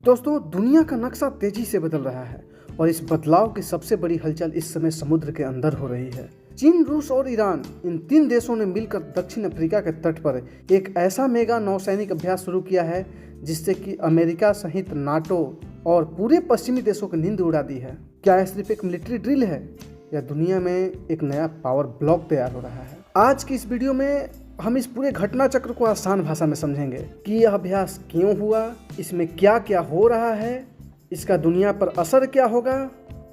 दोस्तों, दुनिया का नक्शा तेजी से बदल रहा है और इस बदलाव की सबसे बड़ी हलचल इस समय समुद्र के अंदर हो रही है। चीन, रूस और ईरान, इन तीन देशों ने मिलकर दक्षिण अफ्रीका के तट पर एक ऐसा मेगा नौसैनिक अभ्यास शुरू किया है जिससे कि अमेरिका सहित नाटो और पूरे पश्चिमी देशों की नींद उड़ा दी है। क्या यह सिर्फ एक मिलिट्री ड्रिल है या दुनिया में एक नया पावर ब्लॉक तैयार हो रहा है? आज की इस वीडियो में हम इस पूरे घटना चक्र को आसान भाषा में समझेंगे कि यह अभ्यास क्यों हुआ, इसमें क्या क्या हो रहा है, इसका दुनिया पर असर क्या होगा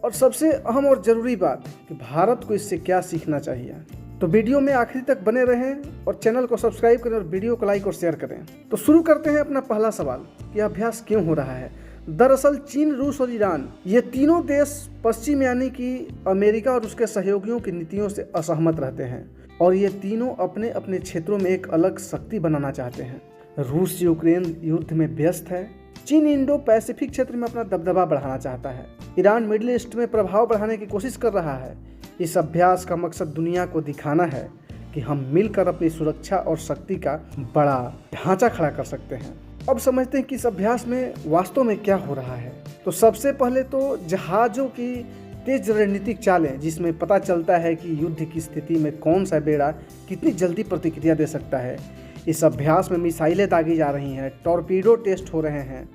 और सबसे अहम और ज़रूरी बात कि भारत को इससे क्या सीखना चाहिए। तो वीडियो में आखिरी तक बने रहें और चैनल को सब्सक्राइब करें और वीडियो को लाइक और शेयर करें। तो शुरू करते हैं अपना पहला सवाल कि अभ्यास क्यों हो रहा है। दरअसल चीन, रूस और ईरान, ये तीनों देश पश्चिम यानी कि अमेरिका और उसके सहयोगियों की नीतियों से असहमत रहते हैं और ये तीनों अपने अपने क्षेत्रों में एक अलग शक्ति बनाना चाहते हैं। रूस यूक्रेन युद्ध में व्यस्त है, चीन इंडो पैसिफिक क्षेत्र में अपना दबदबा बढ़ाना चाहता है, ईरान मिडिल ईस्ट में प्रभाव बढ़ाने की कोशिश कर रहा है। इस अभ्यास का मकसद दुनिया को दिखाना है कि हम मिलकर अपनी सुरक्षा और शक्ति का बड़ा ढांचा खड़ा कर सकते हैं। अब समझते हैं कि इस अभ्यास में वास्तव में क्या हो रहा है। तो सबसे पहले तो जहाज़ों की तेज रणनीतिक चालें, जिसमें पता चलता है कि युद्ध की स्थिति में कौन सा बेड़ा कितनी जल्दी प्रतिक्रिया दे सकता है। इस अभ्यास में मिसाइलें दागी जा रही हैं, टॉर्पीडो टेस्ट हो रहे हैं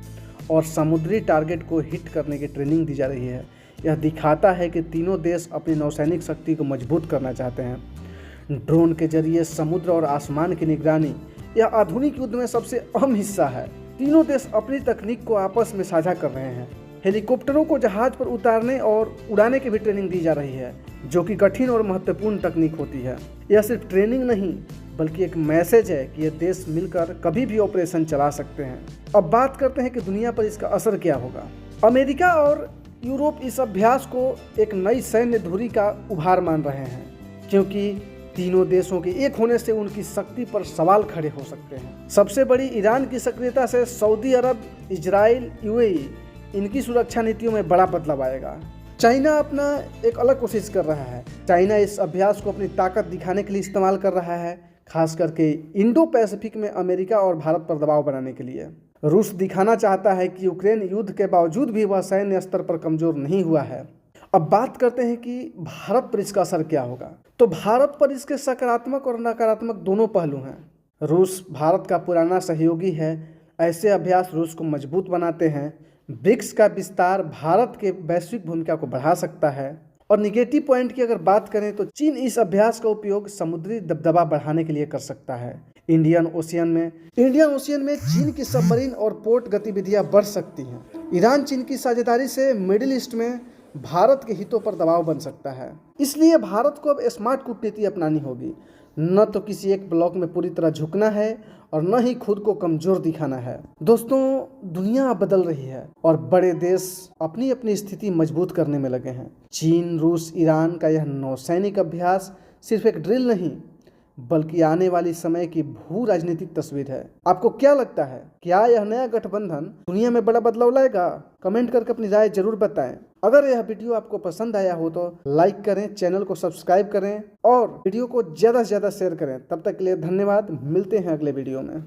और समुद्री टारगेट को हिट करने की ट्रेनिंग दी जा रही है। यह दिखाता है कि तीनों देश अपनी नौसैनिक शक्ति को मजबूत करना चाहते हैं। ड्रोन के जरिए समुद्र और आसमान की निगरानी यह आधुनिक युद्ध में सबसे अहम हिस्सा है। तीनों देश अपनी तकनीक को आपस में साझा कर रहे हैं। हेलीकॉप्टरों को जहाज पर उतारने और उड़ाने की भी ट्रेनिंग दी जा रही है, जो कि कठिन और महत्वपूर्ण तकनीक होती है। यह सिर्फ ट्रेनिंग नहीं बल्कि एक मैसेज है कि ये देश मिलकर कभी भी ऑपरेशन चला सकते हैं। अब बात करते हैं कि दुनिया पर इसका असर क्या होगा। अमेरिका और यूरोप इस अभ्यास को एक नई सैन्य धुरी का उभार मान रहे हैं, क्योंकि तीनों देशों के एक होने से उनकी शक्ति पर सवाल खड़े हो सकते हैं। सबसे बड़ी ईरान की सक्रियता से सऊदी अरब, इजराइल, यूएई, इनकी सुरक्षा नीतियों में बड़ा बदलाव आएगा। चाइना अपना एक अलग कोशिश कर रहा है। चाइना इस अभ्यास को अपनी ताकत दिखाने के लिए इस्तेमाल कर रहा है, खास करके इंडो पैसिफिक में अमेरिका और भारत पर दबाव बनाने के लिए। रूस दिखाना चाहता है कि यूक्रेन युद्ध के बावजूद भी वह सैन्य स्तर पर कमजोर नहीं हुआ है। अब बात करते हैं कि भारत पर इसका असर क्या होगा। तो भारत पर इसके सकारात्मक और नकारात्मक दोनों पहलू हैं। रूस भारत का पुराना सहयोगी है, ऐसे अभ्यास रूस को मजबूत बनाते हैं। ब्रिक्स का विस्तार भारत के वैश्विक भूमिका को बढ़ा सकता है। और निगेटिव पॉइंट की अगर बात करें तो चीन इस अभ्यास का उपयोग समुद्री दबदबा बढ़ाने के लिए कर सकता है। इंडियन ओशियन में चीन की सबमरीन और पोर्ट गतिविधियां बढ़ सकती हैं। ईरान चीन की साझेदारी से मिडिल ईस्ट में भारत के हितों पर दबाव बन सकता है। इसलिए भारत को अब स्मार्ट कूटनीति अपनानी होगी। न तो किसी एक ब्लॉक में पूरी तरह झुकना है और न ही खुद को कमजोर दिखाना है। दोस्तों, दुनिया बदल रही है और बड़े देश अपनी अपनी स्थिति मजबूत करने में लगे हैं। चीन, रूस, ईरान का यह नौसैनिक अभ्यास सिर्फ एक ड्रिल नहीं बल्कि आने वाली समय की भू राजनीतिक तस्वीर है। आपको क्या लगता है, क्या यह नया गठबंधन दुनिया में बड़ा बदलाव लाएगा? कमेंट करके अपनी राय जरूर बताएं। अगर यह वीडियो आपको पसंद आया हो तो लाइक करें, चैनल को सब्सक्राइब करें और वीडियो को ज़्यादा से ज़्यादा शेयर करें। तब तक के लिए धन्यवाद। मिलते हैं अगले वीडियो में।